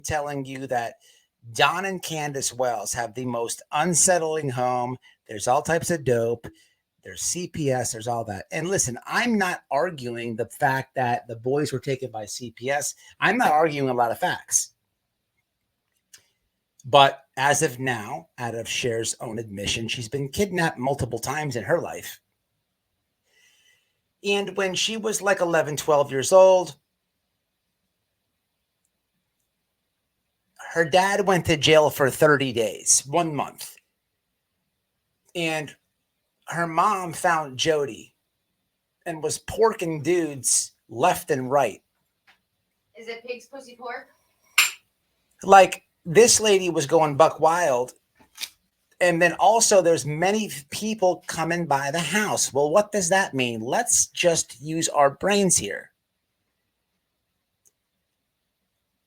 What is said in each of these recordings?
telling you that Don and Candace Wells have the most unsettling home. There's all types of dope. There's CPS. There's all that. And listen, I'm not arguing the fact that the boys were taken by CPS. I'm not arguing a lot of facts. But as of now, out of Cher's own admission, she's been kidnapped multiple times in her life. And when she was like 11, 12 years old, her dad went to jail for 30 days, 1 month. And her mom found Jody and was porking dudes left and right. Is it pig's pussy pork? Like, this lady was going buck wild. And then also there's many people coming by the house. Well, what does that mean? Let's just use our brains here.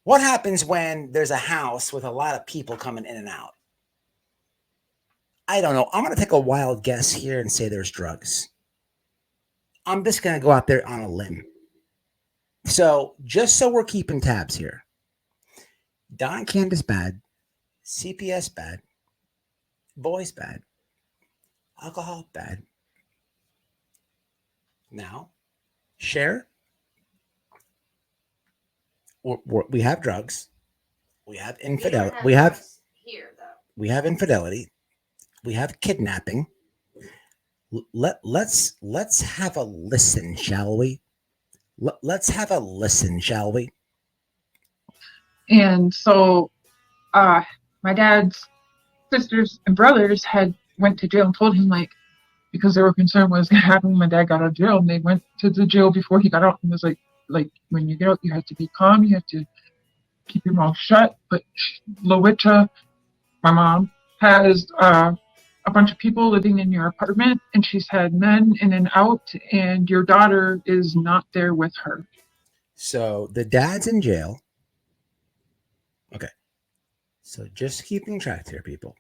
What happens when there's a house with a lot of people coming in and out? I don't know. I'm going to take a wild guess here and say there's drugs. I'm just going to go out there on a limb. So just so we're keeping tabs here. Don Candace bad. CPS bad. Boys bad. Alcohol bad. Now, Cher. We have drugs. We have infidelity. We have here though. We have infidelity. We have kidnapping. Let's have a listen, shall we? Let's have a listen, shall we? And so my dad's sisters and brothers had went to jail and told him, like, because they were concerned what was going to happen when my dad got out of jail, and they went to the jail before he got out and was like when you get out, you have to be calm, you have to keep your mouth shut. But Lowitcha, my mom, has a bunch of people living in your apartment, and she's had men in and out, and your daughter is not there with her. So the dad's in jail. Okay. So just keeping track here, people.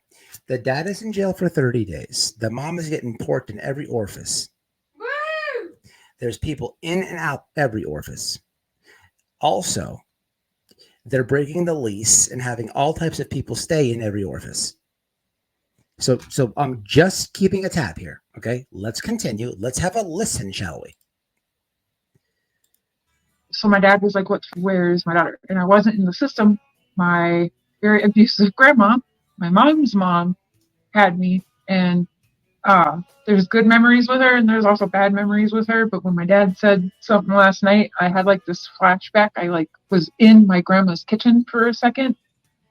The dad is in jail for 30 days. The mom is getting porked in every orifice. Woo! There's people in and out every orifice. Also, they're breaking the lease and having all types of people stay in every orifice. So I'm just keeping a tab here. Okay, let's continue. Let's have a listen, shall we? So my dad was like, where is my daughter? And I wasn't in the system. My very abusive grandma, my mom's mom, had me, and there's good memories with her and there's also bad memories with her. But when my dad said something last night, I had like this flashback. I like was in my grandma's kitchen for a second.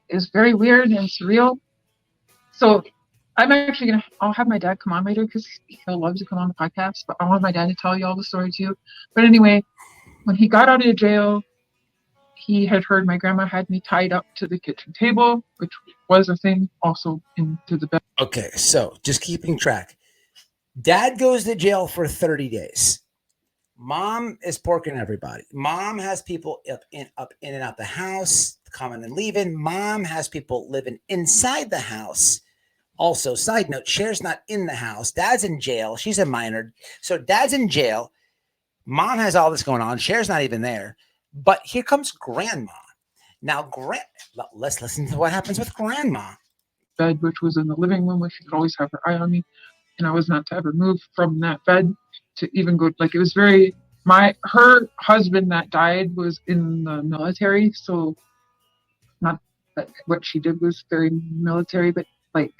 It was very weird and surreal. So I'm actually I'll have my dad come on later because he'll love to come on the podcast, but I want my dad to tell you all the story too. But anyway, when he got out of jail, he had heard my grandma had me tied up to the kitchen table, which was a thing, also into the bed. Okay, so just keeping track. Dad goes to jail for 30 days. Mom is porking everybody. Mom has people up in and out the house, coming and leaving. Mom has people living inside the house. Also, side note, Cher's not in the house. Dad's in jail. She's a minor. So dad's in jail. Mom has all this going on. Cher's not even there. But here comes grandma. Now, let's listen to what happens with grandma. Bed, which was in the living room, where she could always have her eye on me. And I was not to ever move from that bed to even go, like, it was very, her husband that died was in the military. So not that what she did was very military, but like,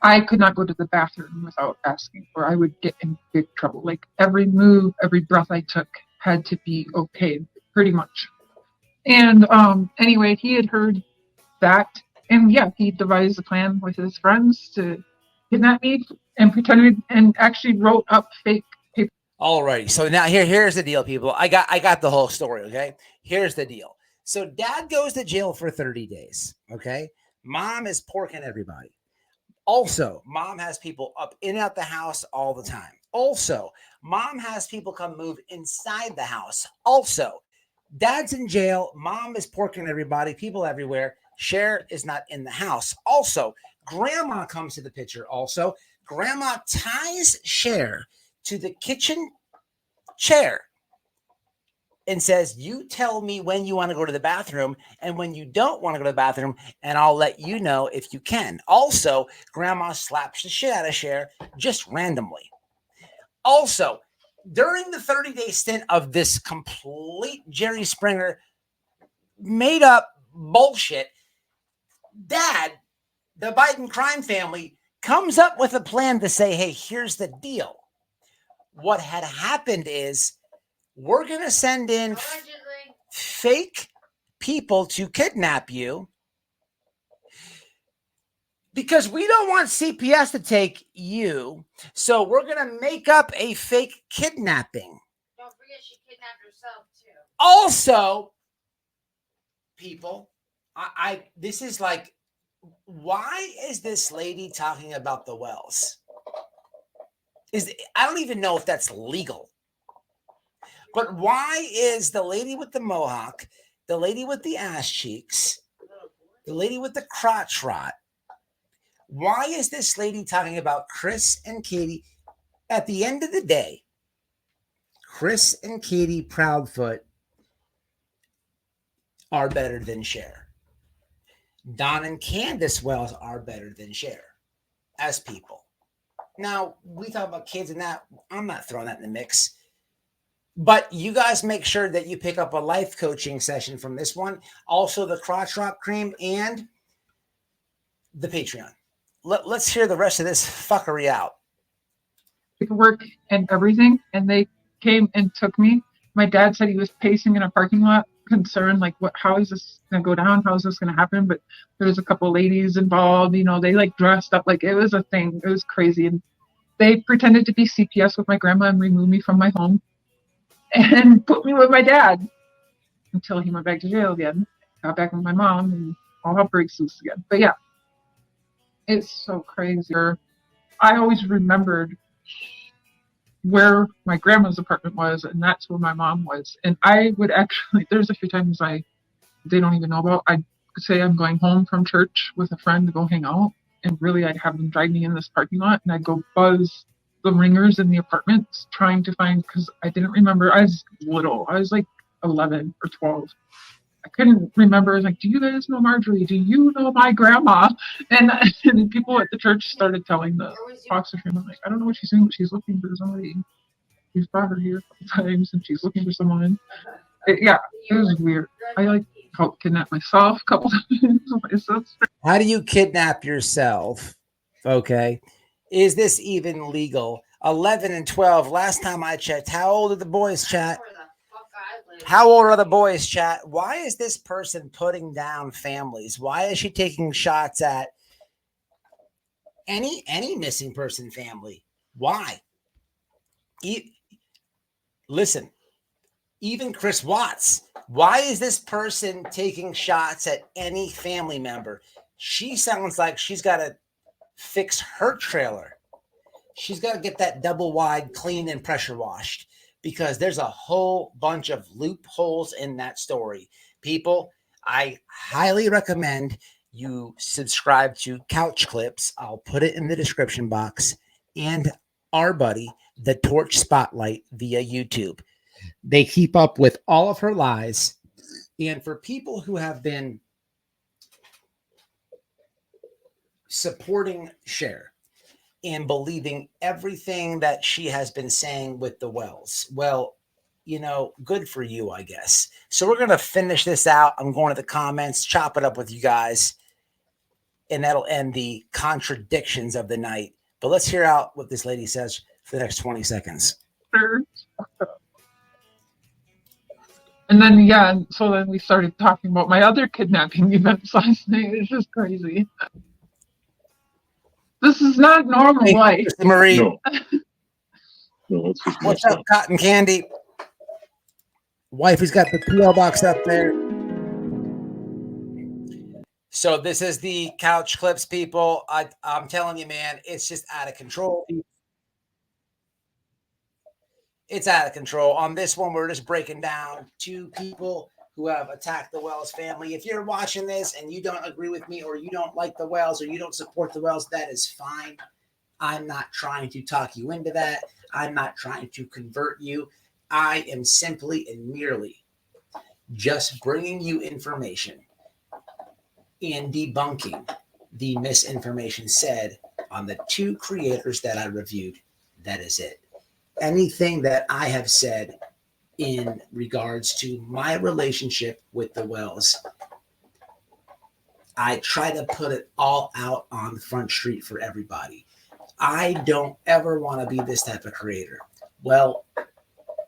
I could not go to the bathroom without asking, or I would get in big trouble. Like every move, every breath I took had to be okayed, pretty much. And anyway, he had heard that, and yeah, he devised a plan with his friends to kidnap me and pretended and actually wrote up fake paper. All right, so now here's the deal, people. I got the whole story. Okay, here's the deal. So dad goes to jail for 30 days. Okay, mom is porking everybody. Also, mom has people up in and out the house all the time. Also, mom has people come move inside the house. Also, dad's in jail. Mom is porking everybody, people everywhere. Cher is not in the house. Also, grandma comes to the picture. Also, grandma ties Cher to the kitchen chair. and says, you tell me when you want to go to the bathroom and when you don't want to go to the bathroom, and I'll let you know if you can. Also, grandma slaps the shit out of Cher just randomly. Also, during the 30-day stint of this complete Jerry Springer made up bullshit, Dad, the Biden crime family, comes up with a plan to say, hey, here's the deal. What had happened is we're going to send in fake people to kidnap you because we don't want CPS to take you. So we're going to make up a fake kidnapping. Don't forget she kidnapped herself too. Also, people, this is like, why is this lady talking about the wells? I don't even know if that's legal. But why is the lady with the mohawk, the lady with the ass cheeks, the lady with the crotch rot, why is this lady talking about Chris and Katie? At the end of the day, Chris and Katie Proudfoot are better than Cher. Don and Candace Wells are better than Cher as people. Now, we talk about kids and that. I'm not throwing that in the mix. But you guys make sure that you pick up a life coaching session from this one. Also, the crotch rock cream and the Patreon. Let's hear the rest of this fuckery out. Work and everything, and they came and took me. My dad said he was pacing in a parking lot, concerned, like, how is this gonna go down? How is this gonna happen? But there was a couple ladies involved, they like dressed up like it was a thing. It was crazy. And they pretended to be CPS with my grandma and removed me from my home and put me with my dad until he went back to jail again. Got back with my mom, and all hell breaks loose again. But yeah, it's so crazy. I always remembered where my grandma's apartment was, and that's where my mom was. And I would actually, there's a few times they don't even know about, I'd say I'm going home from church with a friend to go hang out, and really I'd have them drive me in this parking lot, and I'd go buzz the ringers in the apartments trying to find, because I didn't remember. I was little. I was like 11 or 12. I couldn't remember. I was like, do you guys know Marjorie? Do you know my grandma? And people at the church started telling the foster family, like, I don't know what she's doing, but she's looking for somebody. She's brought her here a couple times, and she's looking for someone. It was weird. I helped kidnap myself a couple times. My sister. How do you kidnap yourself? Okay. Is this even legal? 11 and 12. Last time I checked. How old are the boys, chat? How old are the boys, chat? Why is this person putting down families? Why is she taking shots at any missing person family? Why? Listen, even Chris Watts. Why is this person taking shots at any family member? She sounds like she's got to fix her trailer. She's got to get that double wide cleaned and pressure washed, because there's a whole bunch of loopholes in that story. People, I highly recommend you subscribe to Couch Clips. I'll put it in the description box, and our buddy, The Torch Spotlight, via YouTube. They keep up with all of her lies. And for people who have been supporting Cher and believing everything that she has been saying with the wells, well, good for you, I guess. So we're going to finish this out. I'm going to the comments, chop it up with you guys, and that'll end the contradictions of the night. But let's hear out what this lady says for the next 20 seconds. And then, so then we started talking about my other kidnapping events last night. It's just crazy. This is not normal life. Marie. No, what's up, Cotton Candy? Wifey's got the PO box up there. So this is the Couch Clips, people. I'm telling you, man, it's just out of control. It's out of control. On this one, we're just breaking down two people who have attacked the Wells family. If you're watching this and you don't agree with me, or you don't like the Wells, or you don't support the Wells, that is fine. I'm not trying to talk you into that. I'm not trying to convert you. I am simply and merely just bringing you information and debunking the misinformation said on the 2 creators that I reviewed. That is it. Anything that I have said in regards to my relationship with the Wells, I try to put it all out on the front street for everybody. I don't ever want to be this type of creator. Well,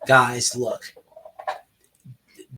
guys, look,